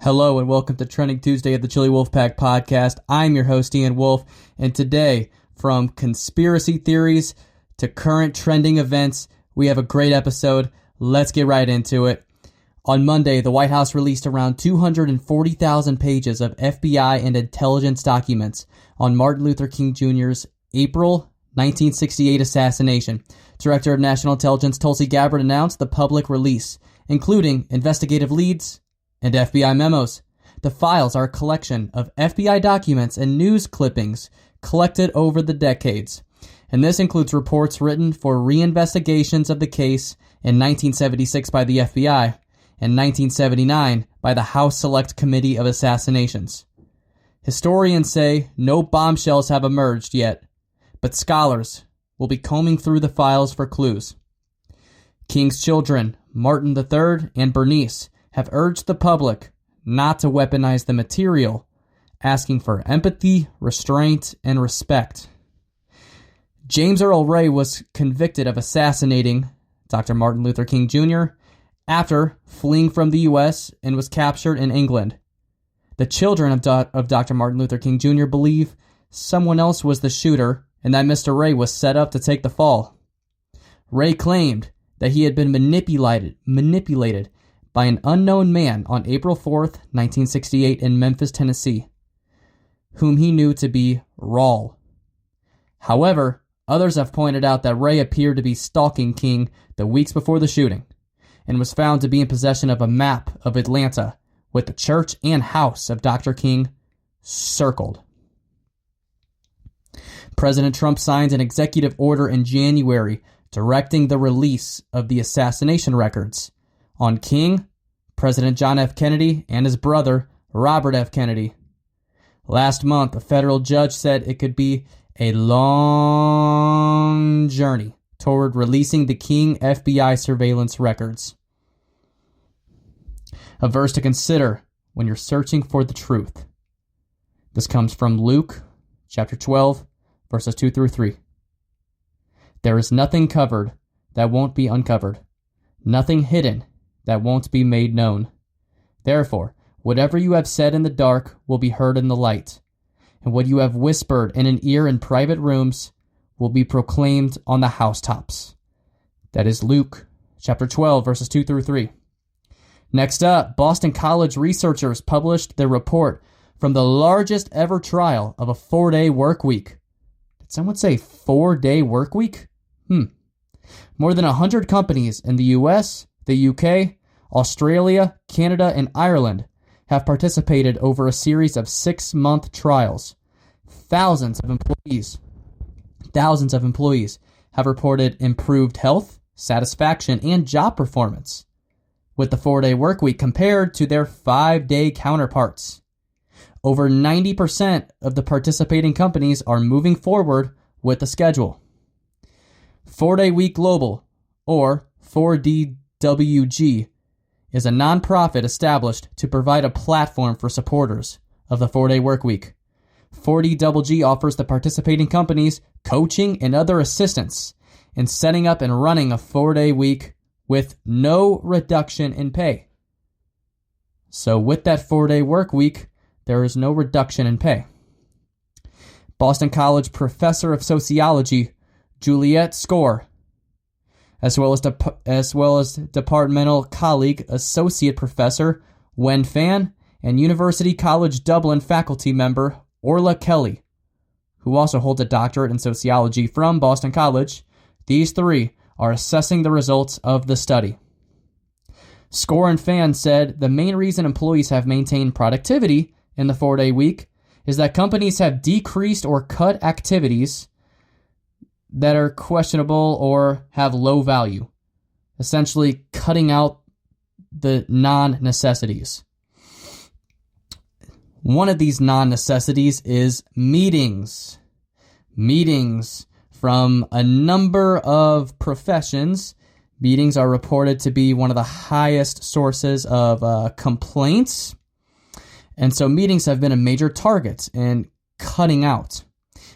Hello and welcome to Trending Tuesday of the Chili Wolfpack podcast. I'm your host, Ian Wolf, and today, from conspiracy theories to current trending events, we have a great episode. Let's get right into it. On Monday, the White House released around 240,000 pages of FBI and intelligence documents on Martin Luther King Jr.'s April 1968 assassination. Director of National Intelligence Tulsi Gabbard announced the public release, including investigative leads and FBI memos. The files are a collection of FBI documents and news clippings collected over the decades, and this includes reports written for reinvestigations of the case in 1976 by the FBI and 1979 by the House Select Committee of Assassinations. Historians say no bombshells have emerged yet, but scholars will be combing through the files for clues. King's children, Martin III and Bernice, have urged the public not to weaponize the material, asking for empathy, restraint, and respect. James Earl Ray was convicted of assassinating Dr. Martin Luther King Jr. after fleeing from the U.S. and was captured in England. The children of Dr. Martin Luther King Jr. believe someone else was the shooter and that Mr. Ray was set up to take the fall. Ray claimed that he had been manipulated by an unknown man on April 4th, 1968 in Memphis, Tennessee, whom he knew to be Rawl. However, others have pointed out that Ray appeared to be stalking King the weeks before the shooting and was found to be in possession of a map of Atlanta with the church and house of Dr. King circled. President Trump signed an executive order in January directing the release of the assassination records on King, President John F. Kennedy, and his brother, Robert F. Kennedy. Last month, a federal judge said it could be a long journey toward releasing the King FBI surveillance records. A verse to consider when you're searching for the truth. This comes from Luke, chapter 12, verses 2 through 3. There is nothing covered that won't be uncovered, nothing hidden that won't be made known. Therefore, whatever you have said in the dark will be heard in the light, and what you have whispered in an ear in private rooms will be proclaimed on the housetops. That is Luke chapter 12, verses 2 through 3. Next up, Boston College researchers published their report from the largest ever trial of a 4-day work week. Did someone say 4-day work week? More than 100 companies in the U.S., the UK, Australia, Canada, and Ireland have participated over a series of 6-month trials. Thousands of employees have reported improved health, satisfaction, and job performance with the 4-day work week compared to their 5-day counterparts. Over 90% of the participating companies are moving forward with the schedule. 4-Day Week Global, or 4DWG, is a nonprofit established to provide a platform for supporters of the 4-day work week. 4DWG offers the participating companies coaching and other assistance in setting up and running a 4-day week with no reduction in pay. So with that 4-day work week, there is no reduction in pay. Boston College professor of sociology Juliet Score, as well as departmental colleague Associate Professor Wen Fan, and University College Dublin faculty member Orla Kelly, who also holds a doctorate in sociology from Boston College. These three are assessing the results of the study. Score and Fan said the main reason employees have maintained productivity in the 4-day week is that companies have decreased or cut activities that are questionable or have low value, essentially cutting out the non-necessities. One of these non-necessities is meetings. Meetings from a number of professions. Meetings are reported to be one of the highest sources of complaints. And so meetings have been a major target in cutting out.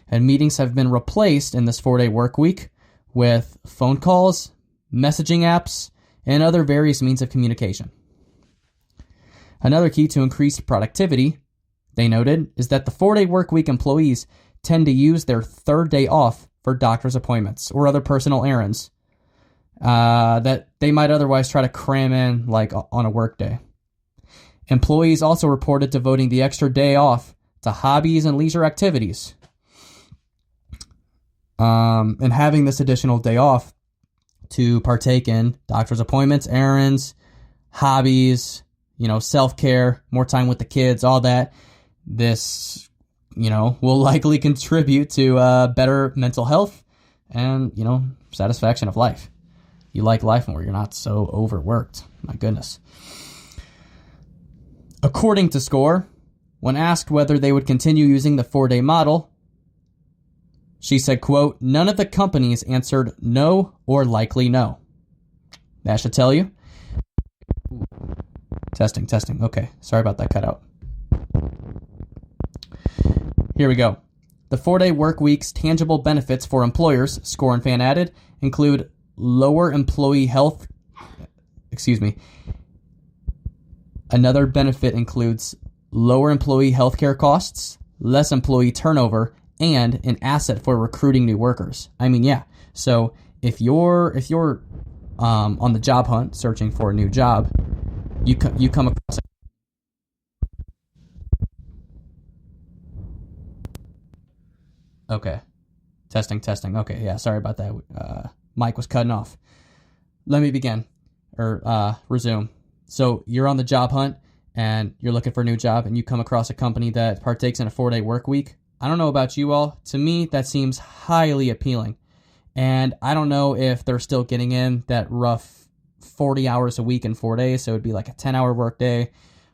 And meetings have been replaced in this 4-day work week with phone calls, messaging apps, and other various means of communication. Another key to increased productivity, they noted, is that the 4-day workweek employees tend to use their third day off for doctor's appointments or other personal errands that they might otherwise try to cram in like on a work day. Employees also reported devoting the extra day off to hobbies and leisure activities. And having this additional day off to partake in doctor's appointments, errands, hobbies, self-care, more time with the kids, all that. This, will likely contribute to better mental health and, satisfaction of life. You like life more. You're not so overworked. My goodness. According to SCORE, when asked whether they would continue using the 4-day model, she said, quote, "None of the companies answered no or likely no." That should tell you. Testing. Okay, sorry about that cutout. Here we go. The 4-day work week's tangible benefits for employers, SCORE and Fan added, include lower employee health. Another benefit includes lower employee healthcare costs, less employee turnover, and an asset for recruiting new workers. I mean, yeah. So if you're on the job hunt searching for a new job, you come across. Okay, testing. Okay, yeah, sorry about that. Mic was cutting off. Let me begin or resume. So you're on the job hunt and you're looking for a new job, and you come across a company that partakes in a 4-day work week. I don't know about you all. To me, that seems highly appealing. And I don't know if they're still getting in that rough 40 hours a week in 4 days. So it'd be like a 10-hour work day,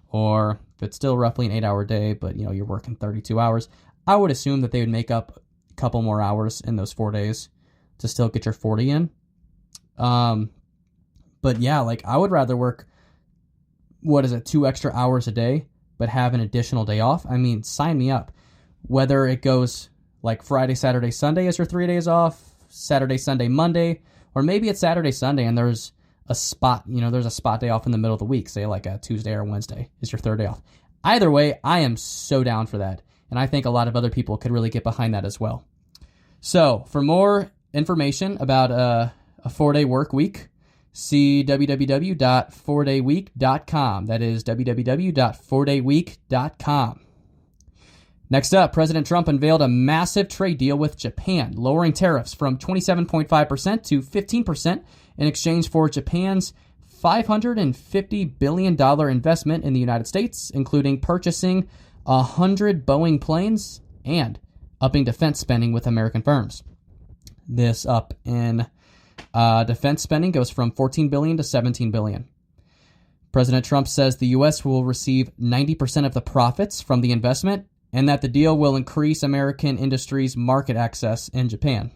or if it's still roughly an 8-hour day, but you're working 32 hours. I would assume that they would make up a couple more hours in those 4 days to still get your 40 in. But yeah, I would rather work, 2 extra hours a day, but have an additional day off. I mean, sign me up. Whether it goes like Friday, Saturday, Sunday as your 3 days off, Saturday, Sunday, Monday, or maybe it's Saturday, Sunday, and there's a spot, there's a spot day off in the middle of the week, say like a Tuesday or Wednesday is your third day off. Either way, I am so down for that. And I think a lot of other people could really get behind that as well. So for more information about a 4-day work week, see www.4dayweek.com. That is www.4dayweek.com. Next up, President Trump unveiled a massive trade deal with Japan, lowering tariffs from 27.5% to 15% in exchange for Japan's $550 billion investment in the United States, including purchasing 100 Boeing planes and upping defense spending with American firms. This up in defense spending goes from $14 billion to $17 billion. President Trump says the U.S. will receive 90% of the profits from the investment, and that the deal will increase American industry's market access in Japan.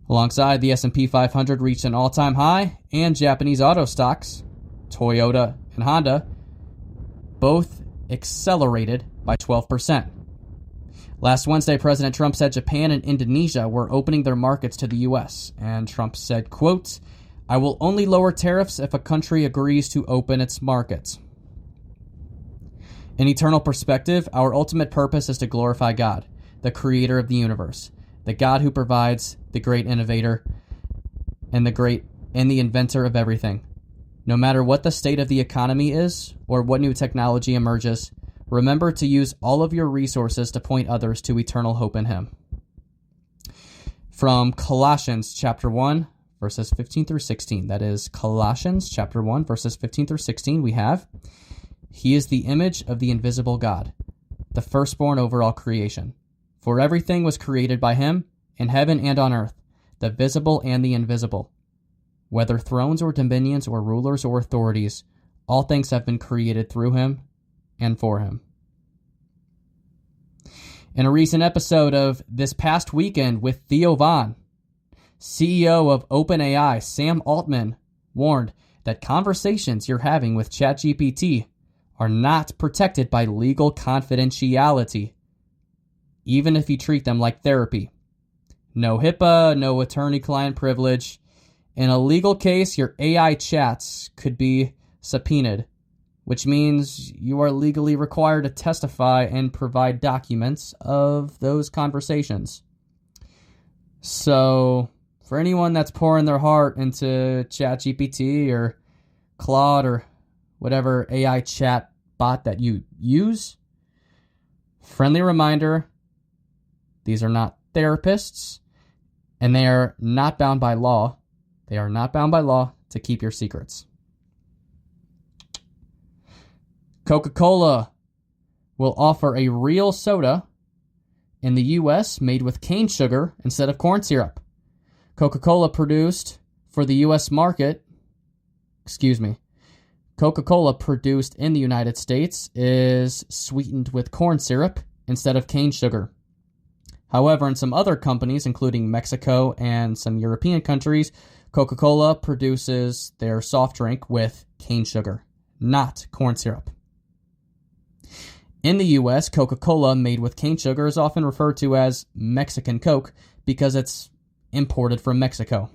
Alongside, the S&P 500 reached an all-time high, and Japanese auto stocks, Toyota and Honda, both accelerated by 12%. Last Wednesday, President Trump said Japan and Indonesia were opening their markets to the U.S., and Trump said, quote, "I will only lower tariffs if a country agrees to open its markets. In eternal perspective, our ultimate purpose is to glorify God, the creator of the universe, the God who provides, the great innovator, and the inventor of everything. No matter what the state of the economy is or what new technology emerges, remember to use all of your resources to point others to eternal hope in Him." From Colossians chapter 1, verses 15 through 16. That is Colossians chapter 1, verses 15 through 16. We have, "He is the image of the invisible God, the firstborn over all creation. For everything was created by Him, in heaven and on earth, the visible and the invisible. Whether thrones or dominions or rulers or authorities, all things have been created through Him and for Him." In a recent episode of This Past Weekend with Theo Von, CEO of OpenAI Sam Altman warned that conversations you're having with ChatGPT are not protected by legal confidentiality, even if you treat them like therapy. No HIPAA, no attorney-client privilege. In a legal case, your AI chats could be subpoenaed which means you are legally required to testify and provide documents of those conversations. So, for anyone that's pouring their heart into ChatGPT or Claude or whatever AI chat bot that you use, friendly reminder, these are not therapists, and they are not bound by law. They are not bound by law to keep your secrets. Coca-Cola will offer a real soda in the U.S. made with cane sugar instead of corn syrup. Coca-Cola produced for the U.S. market, Coca-Cola produced in the United States is sweetened with corn syrup instead of cane sugar. However, in some other companies, including Mexico and some European countries, Coca-Cola produces their soft drink with cane sugar, not corn syrup. In the U.S., Coca-Cola made with cane sugar is often referred to as Mexican Coke because it's imported from Mexico.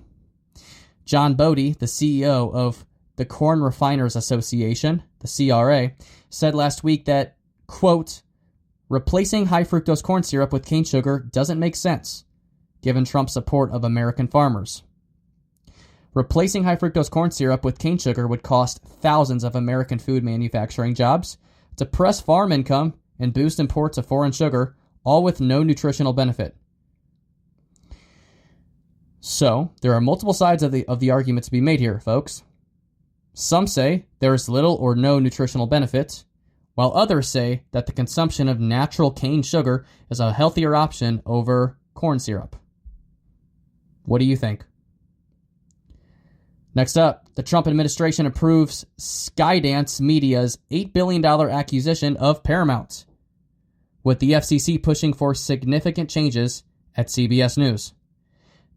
John Bodie, the CEO of the Corn Refiners Association, the CRA, said last week that, quote, replacing high fructose corn syrup with cane sugar doesn't make sense, given Trump's support of American farmers. Replacing high fructose corn syrup with cane sugar would cost thousands of American food manufacturing jobs, depress farm income, and boost imports of foreign sugar, all with no nutritional benefit. So, there are multiple sides of the argument to be made here, folks. Some say there is little or no nutritional benefit, while others say that the consumption of natural cane sugar is a healthier option over corn syrup. What do you think? Next up, the Trump administration approves SkyDance Media's $8 billion acquisition of Paramount, with the FCC pushing for significant changes at CBS News.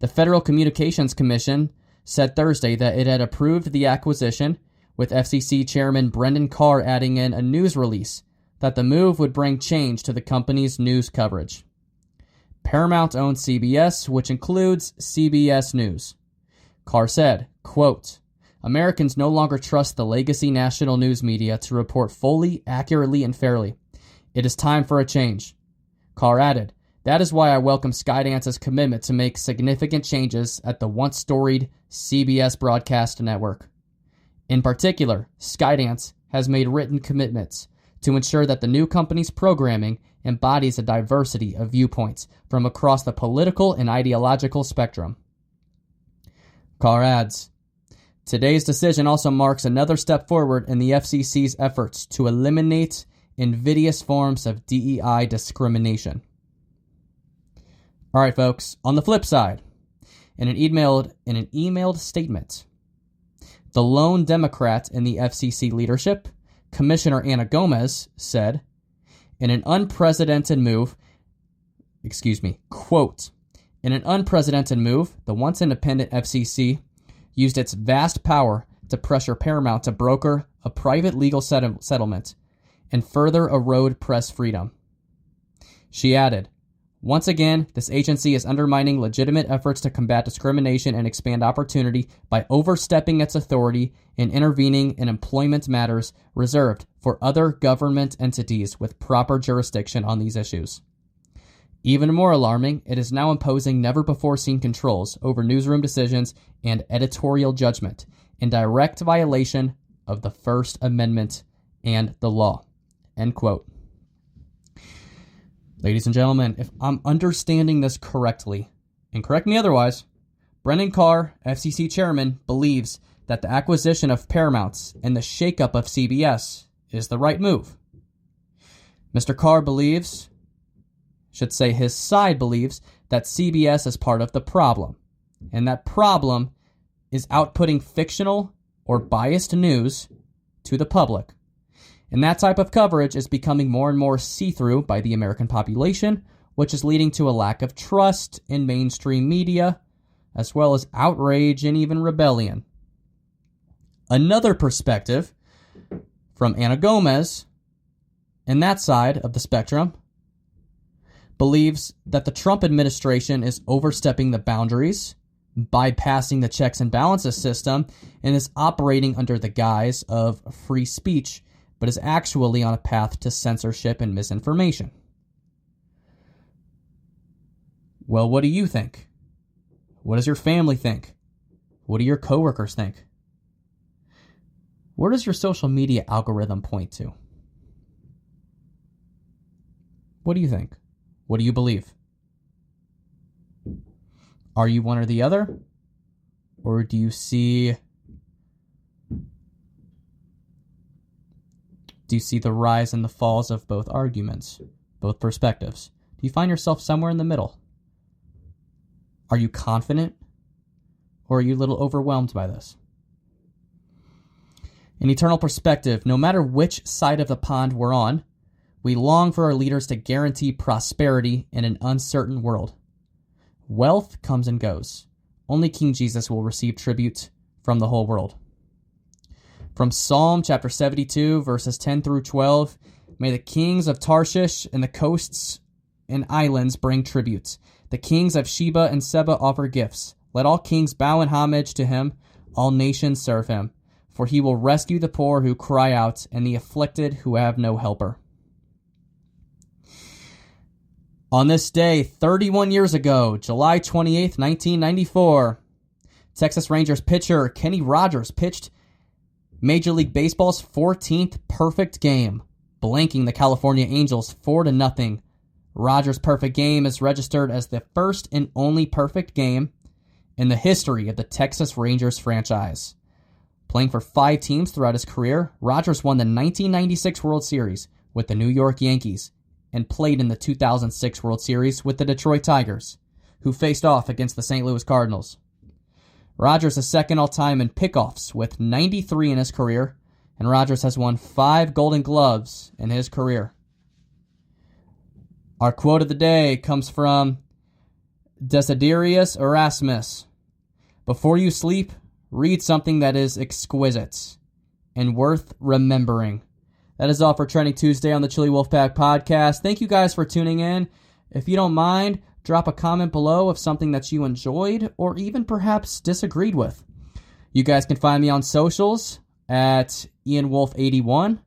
The Federal Communications Commission said Thursday that it had approved the acquisition, with FCC Chairman Brendan Carr adding in a news release that the move would bring change to the company's news coverage. Paramount owns CBS, which includes CBS News. Carr said, quote, Americans no longer trust the legacy national news media to report fully, accurately, and fairly. It is time for a change. Carr added, that is why I welcome SkyDance's commitment to make significant changes at the once storied CBS broadcast network. In particular, SkyDance has made written commitments to ensure that the new company's programming embodies a diversity of viewpoints from across the political and ideological spectrum. Carr adds, today's decision also marks another step forward in the FCC's efforts to eliminate invidious forms of DEI discrimination. All right, folks, on the flip side, in an emailed statement, the lone Democrat in the FCC leadership, Commissioner Ana Gomez, said, in an unprecedented move, quote, in an unprecedented move, the once independent FCC used its vast power to pressure Paramount to broker a private legal settlement and further erode press freedom. She added, once again, this agency is undermining legitimate efforts to combat discrimination and expand opportunity by overstepping its authority and intervening in employment matters reserved for other government entities with proper jurisdiction on these issues. Even more alarming, it is now imposing never-before-seen controls over newsroom decisions and editorial judgment in direct violation of the First Amendment and the law. End quote. Ladies and gentlemen, if I'm understanding this correctly, and correct me otherwise, Brendan Carr, FCC chairman, believes that the acquisition of Paramount and the shakeup of CBS is the right move. Mr. Carr believes, his side believes, that CBS is part of the problem, and that problem is outputting fictional or biased news to the public. And that type of coverage is becoming more and more see-through by the American population, which is leading to a lack of trust in mainstream media, as well as outrage and even rebellion. Another perspective from Ana Gomez, and that side of the spectrum, believes that the Trump administration is overstepping the boundaries, bypassing the checks and balances system, and is operating under the guise of free speech but is actually on a path to censorship and misinformation. Well, what do you think? What does your family think? What do your coworkers think? Where does your social media algorithm point to? What do you think? What do you believe? Are you one or the other? Or do you see the rise and the falls of both arguments, both perspectives? Do you find yourself somewhere in the middle? Are you confident? Or are you a little overwhelmed by this? In eternal perspective, no matter which side of the pond we're on, we long for our leaders to guarantee prosperity in an uncertain world. Wealth comes and goes. Only King Jesus will receive tribute from the whole world. From Psalm chapter 72, verses 10 through 12, may the kings of Tarshish and the coasts and islands bring tribute. The kings of Sheba and Seba offer gifts. Let all kings bow in homage to him. All nations serve him. For he will rescue the poor who cry out and the afflicted who have no helper. On this day, 31 years ago, July 28th, 1994, Texas Rangers pitcher Kenny Rogers pitched Major League Baseball's 14th perfect game, blanking the California Angels 4-0. Rogers' perfect game is registered as the first and only perfect game in the history of the Texas Rangers franchise. Playing for 5 teams throughout his career, Rogers won the 1996 World Series with the New York Yankees and played in the 2006 World Series with the Detroit Tigers, who faced off against the St. Louis Cardinals. Rogers is second all-time in pickoffs with 93 in his career, and Rogers has won 5 Golden Gloves in his career. Our quote of the day comes from Desiderius Erasmus. Before you sleep, read something that is exquisite and worth remembering. That is all for Trending Tuesday on the Chili Wolfpack podcast. Thank you guys for tuning in. If you don't mind, drop a comment below of something that you enjoyed or even perhaps disagreed with. You guys can find me on socials at IanWolf81.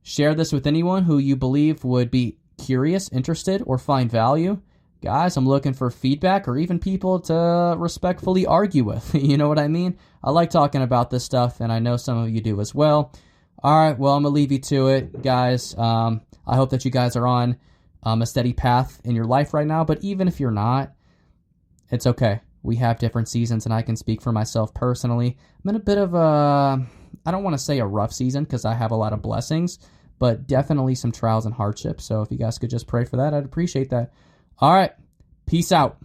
Share this with anyone who you believe would be curious, interested, or find value. Guys, I'm looking for feedback or even people to respectfully argue with. You know what I mean? I like talking about this stuff, and I know some of you do as well. All right, well, I'm going to leave you to it, guys. I hope that you guys are on a steady path in your life right now, but even if you're not, it's okay. We have different seasons, and I can speak for myself personally. I'm in a bit of a, I don't want to say a rough season because I have a lot of blessings, but definitely some trials and hardships. So if you guys could just pray for that, I'd appreciate that. All right, peace out.